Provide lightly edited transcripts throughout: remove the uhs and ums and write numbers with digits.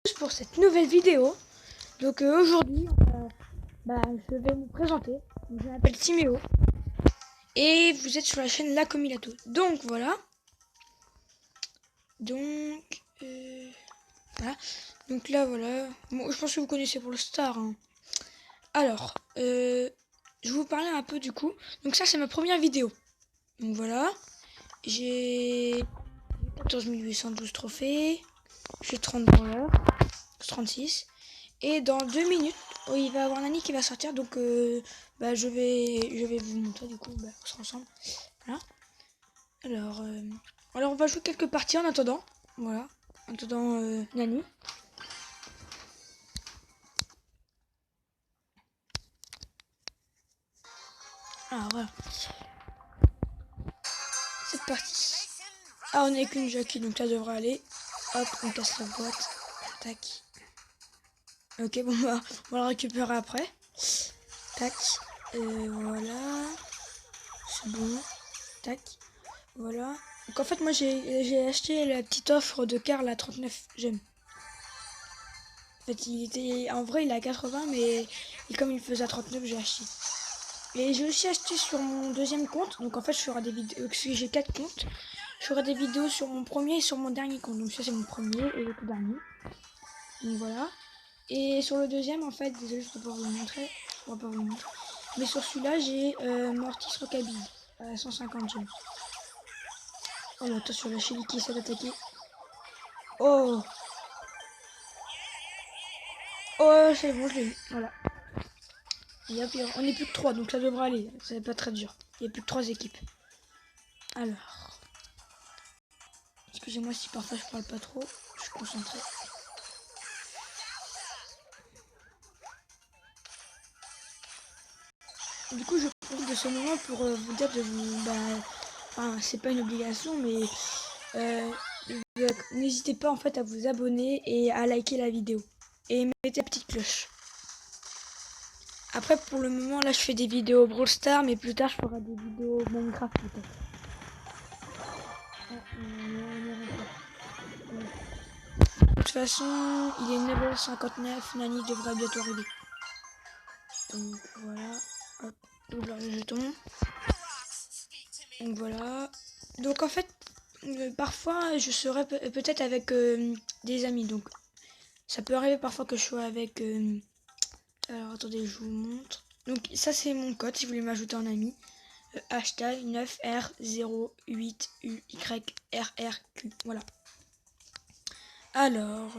tous pour cette nouvelle vidéo. Donc aujourd'hui, je vais me présenter. Je m'appelle Timéo et vous êtes sur la chaîne La Comilato. Donc voilà. Donc voilà. Donc là voilà. Bon, je pense que vous connaissez pour le star. Hein. Alors, je vais vous parler un peu du coup. Donc ça c'est ma première vidéo. Donc voilà. J'ai 14 812 trophées. J'ai 30 brawlers. 36. Et dans 2 minutes, il va y avoir Nani qui va sortir. Donc je vais vous montrer du coup. On sera ensemble. Voilà. Alors on va jouer quelques parties en attendant. Voilà. En attendant Nani. Alors voilà. C'est parti. Ah, on n'est qu'une Jackie, donc ça devrait aller. Hop, on casse la boîte. Tac. Ok, bon bah, on va la récupérer après. Tac. Voilà. C'est bon. Tac. Voilà. Donc en fait, moi j'ai acheté la petite offre de Karl à 39 gemmes. En fait, en vrai, il est à 80, mais comme il faisait à 39, j'ai acheté. Et j'ai aussi acheté sur mon deuxième compte. Donc en fait, je ferai des vidéos. J'ai 4 comptes. Je ferai des vidéos sur mon premier et sur mon dernier compte. Donc ça, c'est mon premier et le tout dernier. Donc voilà. Et sur le deuxième, en fait, désolé, je ne peux pas vous le montrer. Je pourrais pas vous le montrer. Mais sur celui-là, j'ai Mortis Rockabilly à 150 gemmes. Oh, mais attention, la Shelly qui essaie d'attaquer. Oh! Oh, c'est bon, je l'ai eu. Voilà. Et hop, on n'est plus que 3, donc ça devrait aller. Ça n'est pas très dur. Il n'y a plus que 3 équipes. Alors. Excusez-moi si parfois je parle pas trop. Je suis concentré. Du coup, je profite de ce moment pour vous dire de vous... Enfin, c'est pas une obligation, mais... n'hésitez pas en fait à vous abonner et à liker la vidéo. Et mettez la petite cloche. Après, pour le moment, là, je fais des vidéos Brawl Stars, mais plus tard, je ferai des vidéos Minecraft peut-être. De toute façon, il est 9h59, Nani devrait bientôt arriver. Donc voilà, hop, ouvre le jeton. Donc voilà. Donc en fait, parfois, je serai peut-être avec des amis. Donc ça peut arriver parfois que je sois avec... alors attendez, je vous montre. Donc ça c'est mon code si vous voulez m'ajouter en ami. Hashtag 9R08UYRRQ. Voilà. Alors,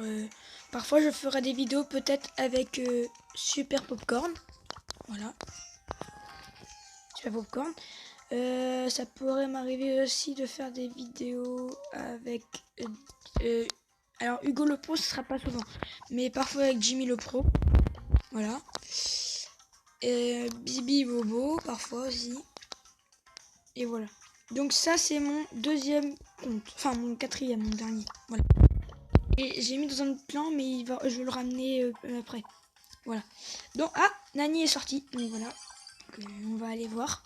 parfois je ferai des vidéos peut-être avec Super Popcorn. Voilà. Super Popcorn. Ça pourrait m'arriver aussi de faire des vidéos avec... alors Hugo le Pro, ce sera pas souvent. Mais parfois avec Jimmy le Pro. Voilà. Bibi Bobo, parfois aussi. Et voilà. Donc ça c'est mon deuxième compte. Enfin mon quatrième, mon dernier. Voilà. Et j'ai mis dans un autre plan, mais je vais le ramener après. Voilà. Donc Nani est sorti. Donc voilà. Donc, on va aller voir.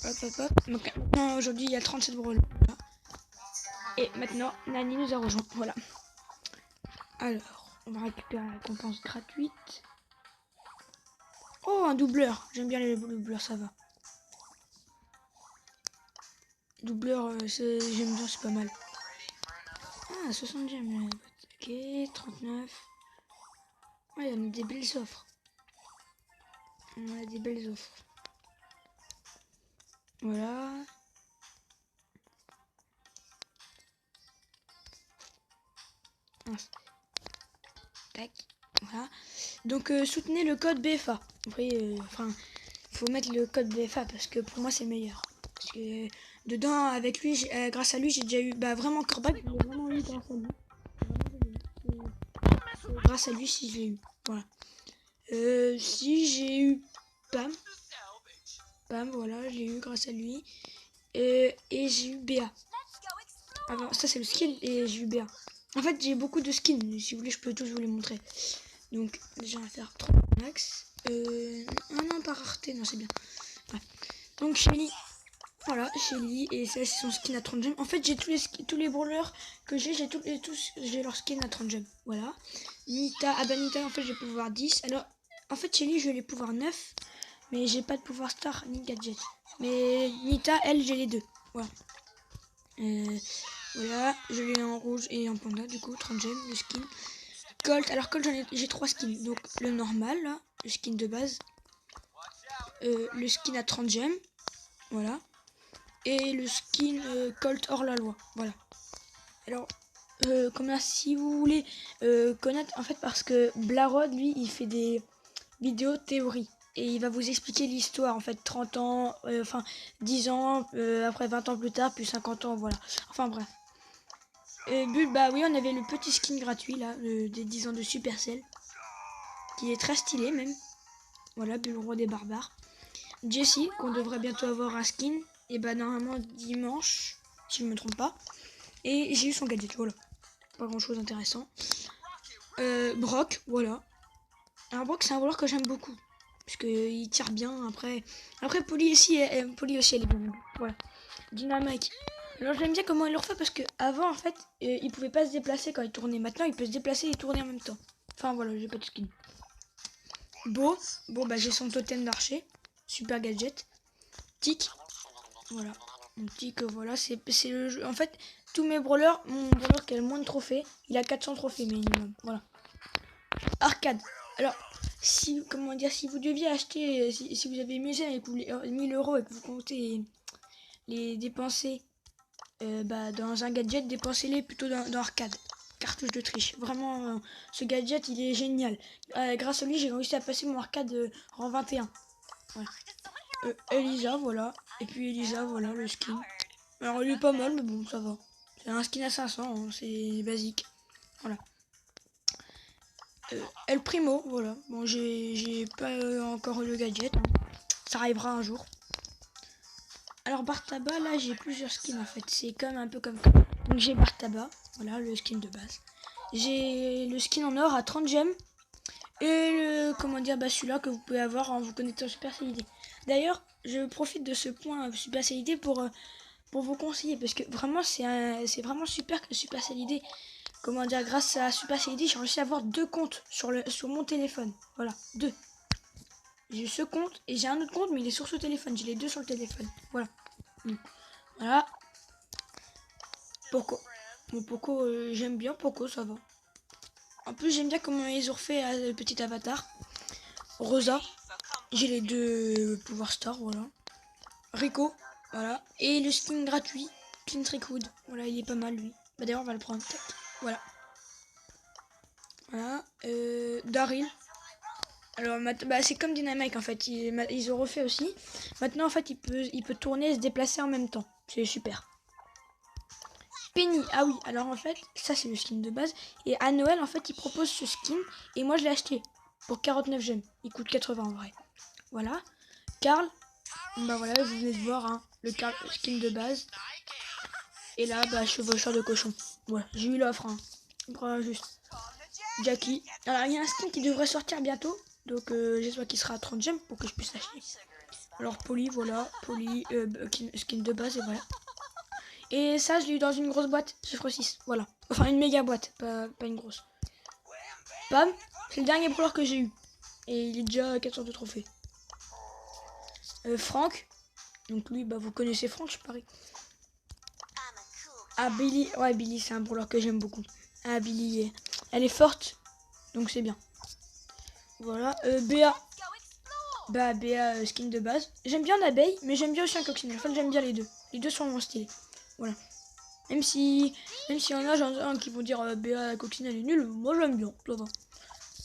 Hop hop hop. Donc maintenant aujourd'hui il y a 37 brawlers. Voilà. Et maintenant Nani nous a rejoint. Voilà. Alors, on va récupérer la récompense gratuite. Oh, un doubleur. J'aime bien les doubleurs, ça va. Doubleur, j'aime bien, c'est pas mal. Ah, 60 gemmes. Ok, 39. Ouais, on a des belles offres. On a des belles offres. Voilà. Tac. Voilà. Donc, soutenez le code BFA. Après, faut mettre le code BFA parce que pour moi, c'est meilleur. Parce que dedans, avec lui, grâce à lui, j'ai déjà eu vraiment Corbac. Je l'ai vraiment eu grâce à lui. Grâce à lui, si j'ai eu. Voilà. Si j'ai eu Pam. Pam, voilà, j'ai eu grâce à lui. Et j'ai eu Béa. Alors, ça, c'est le skin et j'ai eu Béa. En fait, j'ai beaucoup de skins. Si vous voulez, je peux tous vous les montrer. Donc, déjà, on va faire 3 max. Ah non, pas rareté, non, c'est bien. Ouais. Donc, Shelly. Voilà, Shelly, et ça c'est son skin à 30 gemmes. En fait, j'ai tous les brawlers que j'ai leur skin à 30 gemmes. Voilà. Nita, ah bah Nita, en fait, j'ai pouvoir 10. Alors, en fait, Shelly, j'ai les pouvoirs 9, mais j'ai pas de pouvoir star ni gadget. Mais Nita, elle, j'ai les deux. Voilà. Voilà, je l'ai en rouge et en panda, du coup, 30 gemmes, le skin. Colt, alors Colt, j'ai 3 skins. Donc, le normal, là, le skin de base. Le skin à 30 gemmes. Voilà. Et le skin Colt hors la loi. Voilà. Alors, si vous voulez connaître, en fait, parce que Blarod, lui, il fait des vidéos théorie. Et il va vous expliquer l'histoire, en fait, 30 ans, 10 ans, après 20 ans plus tard, puis 50 ans, voilà. Enfin, bref. Bull, bah oui, on avait le petit skin gratuit, là, des 10 ans de Supercell, qui est très stylé, même. Voilà, Bull, roi des barbares. Jessie, qu'on devrait bientôt avoir un skin, et bah normalement dimanche, si je ne me trompe pas. Et j'ai eu son gadget, voilà. Pas grand chose d'intéressant. Brock, voilà. Alors Brock, c'est un voleur que j'aime beaucoup. Parce qu'il tire bien. Après Polly aussi, Polly aussi, elle est bien. Voilà. Dynamite. Alors j'aime bien comment il le refait parce que avant en fait, il pouvait pas se déplacer quand il tournait. Maintenant, il peut se déplacer et tourner en même temps. Enfin voilà, j'ai pas de skin. Bon, bah j'ai son totem d'archer. Super gadget. Tic. Voilà. Mon tic, voilà, c'est le jeu. En fait, tous mes brawlers, mon brawler qui a le moins de trophées, il a 400 trophées minimum. Voilà. Arcade. Alors, si vous deviez acheter, si vous avez 1000 et que vous, 1000 euros et que vous comptez les dépenser dans un gadget, dépensez-les plutôt dans Arcade. Cartouche de triche. Vraiment, ce gadget, il est génial. Grâce à lui, j'ai réussi à passer mon Arcade en 21. Ouais. Elisa, voilà. Et puis Elisa, voilà, le skin. Alors, il est pas mal, mais bon, ça va. C'est un skin à 500, hein, c'est basique. Voilà. El Primo, voilà. Bon, j'ai pas encore le gadget. Hein. Ça arrivera un jour. Alors, Bartaba, là, j'ai plusieurs skins en fait. C'est comme un peu comme. Donc, j'ai Bartaba, voilà, le skin de base. J'ai le skin en or à 30 gemmes. Et le, celui-là que vous pouvez avoir en vous connectant à Super CID. D'ailleurs, je profite de ce point Super CID pour vous conseiller. Parce que vraiment, c'est vraiment super que Super CID. Grâce à Super CID, j'ai réussi à avoir 2 comptes sur mon téléphone. Voilà, 2. J'ai ce compte et j'ai un autre compte, mais il est sur ce téléphone. J'ai les 2 sur le téléphone. Voilà. Voilà. Poco. Bon, Poco, j'aime bien Poco, ça va. En plus, j'aime bien comment ils ont refait le petit avatar. Rosa. J'ai les 2 pouvoir star, voilà. Rico, voilà. Et le skin gratuit, Clint Trickwood. Voilà, il est pas mal, lui. Bah d'ailleurs, on va le prendre. Voilà. Voilà. Daryl. Alors, c'est comme Dynamite en fait. Ils ont refait aussi. Maintenant, en fait, il peut tourner et se déplacer en même temps. C'est super. Penny, ah oui, alors en fait, ça c'est le skin de base. Et à Noël, en fait, ils proposent ce skin. Et moi, je l'ai acheté pour 49 gemmes. Il coûte 80 en vrai. Voilà. Carl, bah voilà, vous venez de voir hein, le skin de base. Et là, chevaucheur de cochon. Voilà, j'ai eu l'offre. Hein. Voilà, juste. Jackie. Alors, il y a un skin qui devrait sortir bientôt. Donc, j'espère qu'il sera à 30 gemmes pour que je puisse l'acheter. Alors, Polly, voilà. Polly, skin de base, et voilà. Et ça, je l'ai eu dans une grosse boîte, chiffre 6. Voilà. Enfin, une méga boîte, pas une grosse. Pam, c'est le dernier brawler que j'ai eu. Et il est déjà à 400 de trophées. Franck. Donc, lui, vous connaissez Franck, je parie. Ah, Billy. Ouais, Billy, c'est un brawler que j'aime beaucoup. Ah, Billy, elle est forte. Donc, c'est bien. Voilà. Béa. Béa, skin de base. J'aime bien l'abeille, mais j'aime bien aussi un coccinelle. En fait, j'aime bien les deux. Les deux sont vraiment stylés. Voilà. Même si y en a qui vont dire Béa la coccinelle est nulle, moi j'aime bien, ça va.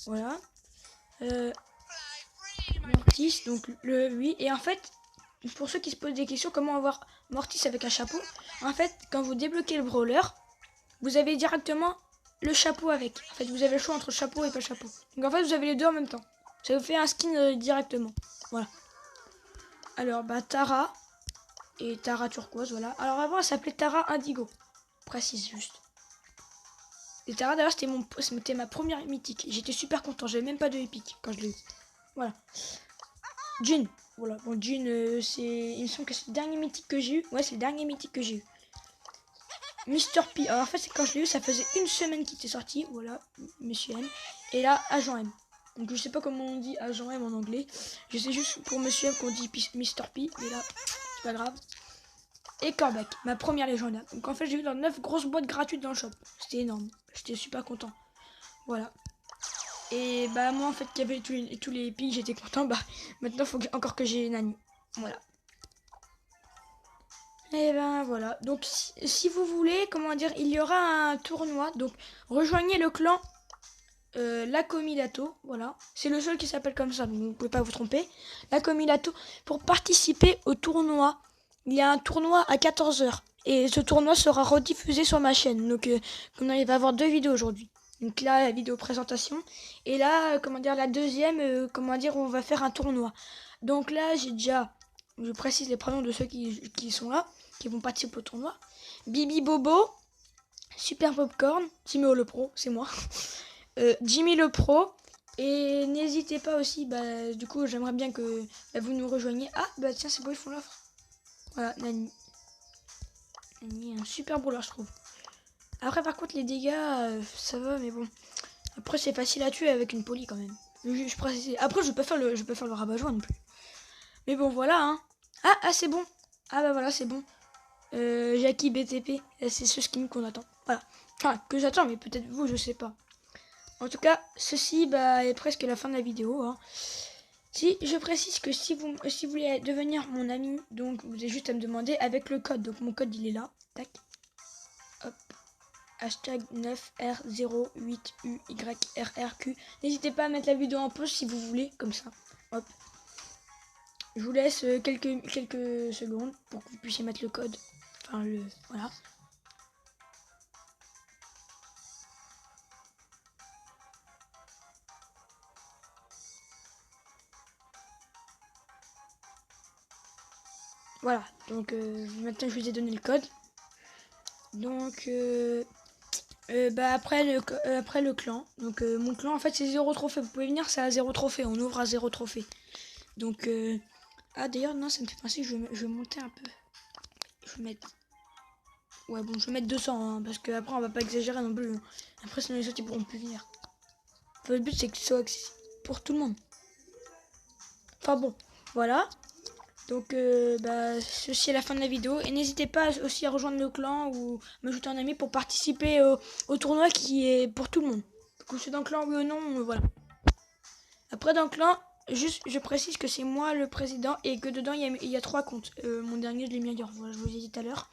Voilà. Mortis, donc oui. Et en fait, pour ceux qui se posent des questions, comment avoir Mortis avec un chapeau, en fait, quand vous débloquez le brawler, vous avez directement le chapeau avec. En fait, vous avez le choix entre chapeau et pas chapeau. Donc en fait, vous avez les deux en même temps. Ça vous fait un skin directement. Voilà. Alors, Tara. Et Tara turquoise, voilà. Alors avant, elle s'appelait Tara Indigo. Précise juste. Et Tara, d'ailleurs, c'était ma première mythique. J'étais super content. J'avais même pas de épique quand je l'ai eu. Voilà. Jin. Voilà, bon, Jean, il me semble que c'est le dernier mythique que j'ai eu. Ouais, c'est le dernier mythique que j'ai eu. Mr. P. Alors, en fait, c'est quand je l'ai eu, ça faisait une semaine qu'il était sorti. Voilà, Monsieur M. Et là, Agent M. Donc, je sais pas comment on dit Agent M en anglais. Je sais juste pour Monsieur M qu'on dit Mr. P. Mais là, c'est pas grave. Et Corbac, ma première légendaire. Donc, en fait, j'ai eu dans 9 grosses boîtes gratuites dans le shop. C'était énorme. J'étais super content. Voilà. Et bah, moi, en fait, qu'il y avait tous les pics, j'étais content. Bah, maintenant, il faut encore que j'ai Nani. Voilà. Et ben voilà, donc si vous voulez, comment dire, il y aura un tournoi, donc rejoignez le clan Lacomilato, voilà, c'est le seul qui s'appelle comme ça, donc vous ne pouvez pas vous tromper, Lacomilato, pour participer au tournoi. Il y a un tournoi à 14 h et ce tournoi sera rediffusé sur ma chaîne, donc il va y avoir 2 vidéos aujourd'hui. Donc là, la vidéo présentation, et là, comment dire, la deuxième, comment dire, on va faire un tournoi. Donc là, j'ai déjà, je précise les prénoms de ceux qui sont là, qui vont participer au tournoi. Bibi Bobo, Super Popcorn, Timéo le Pro, c'est moi. Jimmy le Pro. Et n'hésitez pas aussi, bah, du coup, j'aimerais bien que bah, vous nous rejoigniez. Ah, bah tiens, c'est beau, ils font l'offre. Voilà, Nani. Nani est un super brawler, je trouve. Après, par contre, les dégâts, ça va, mais bon. Après, c'est facile à tuer avec une poly quand même. Je précise. Après, je peux faire le rabat-joie non plus. Mais bon, voilà, hein. Ah, c'est bon. Ah, bah voilà, c'est bon. Jackie BTP, c'est ce skin qu'on attend. Voilà. Enfin, que j'attends, mais peut-être vous, je sais pas. En tout cas, ceci est presque la fin de la vidéo. Hein. Si je précise que si vous voulez devenir mon ami, donc vous avez juste à me demander avec le code. Donc mon code il est là. Tac. Hop. Hashtag 9R08UYRRQ. N'hésitez pas à mettre la vidéo en pause si vous voulez, comme ça. Hop. Je vous laisse quelques secondes pour que vous puissiez mettre le code. Enfin, voilà. Voilà, donc maintenant je vous ai donné le code. Donc après le clan, donc mon clan en fait c'est 0 trophée. Vous pouvez venir, c'est à 0 trophée, on ouvre à 0 trophée. Donc ah d'ailleurs non, ça me fait penser que je vais monter un peu. Je vais mettre, ouais bon, je vais mettre 200 hein, parce que après on va pas exagérer non plus. Après sinon les autres ils pourront plus venir. Enfin, le but c'est que ce soit accessible pour tout le monde. Enfin bon, voilà. Donc ceci est la fin de la vidéo. Et n'hésitez pas aussi à rejoindre le clan ou m'ajouter un ami pour participer au tournoi qui est pour tout le monde. Que c'est dans le clan oui ou non, voilà. Après dans le clan, juste je précise que c'est moi le président et que dedans il y a 3 comptes. Mon dernier je l'ai mis ailleurs, voilà, je vous ai dit tout à l'heure.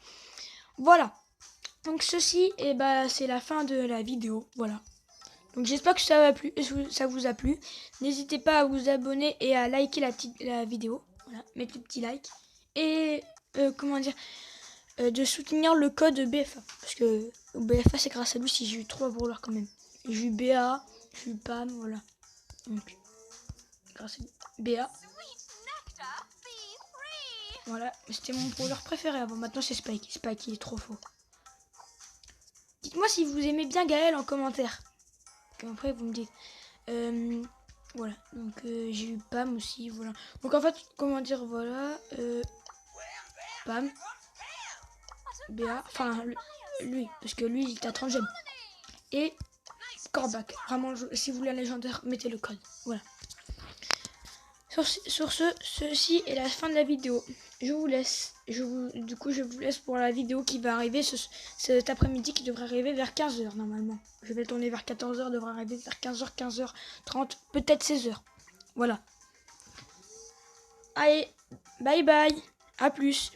Voilà. Donc ceci c'est la fin de la vidéo. Voilà. Donc j'espère que ça vous a plu. N'hésitez pas à vous abonner et à liker la vidéo. Voilà, mettre le petit like. Et comment dire, de soutenir le code BFA. Parce que BFA c'est grâce à lui si j'ai eu 3 brawlers quand même. J'ai eu BA, j'ai eu Pam, voilà. Donc grâce à BA. Voilà, c'était mon brawler préféré avant. Maintenant c'est Spike. Spike il est trop faux. Dites-moi si vous aimez bien Gaël en commentaire. Après vous me dites. Voilà, donc j'ai eu Pam aussi, voilà. Donc en fait, comment dire, voilà, Pam, BA, enfin lui, parce que lui il est à 30 gemmes. Et Corbac, vraiment, si vous voulez un légendaire, mettez le code, voilà. Sur ceci est la fin de la vidéo. Je vous laisse, du coup je vous laisse pour la vidéo qui va arriver cet après-midi, qui devrait arriver vers 15 h normalement. Je vais le tourner vers 14 h, devrait arriver vers 15 h, 15 h 30, peut-être 16 h. Voilà. Allez, bye bye, à plus.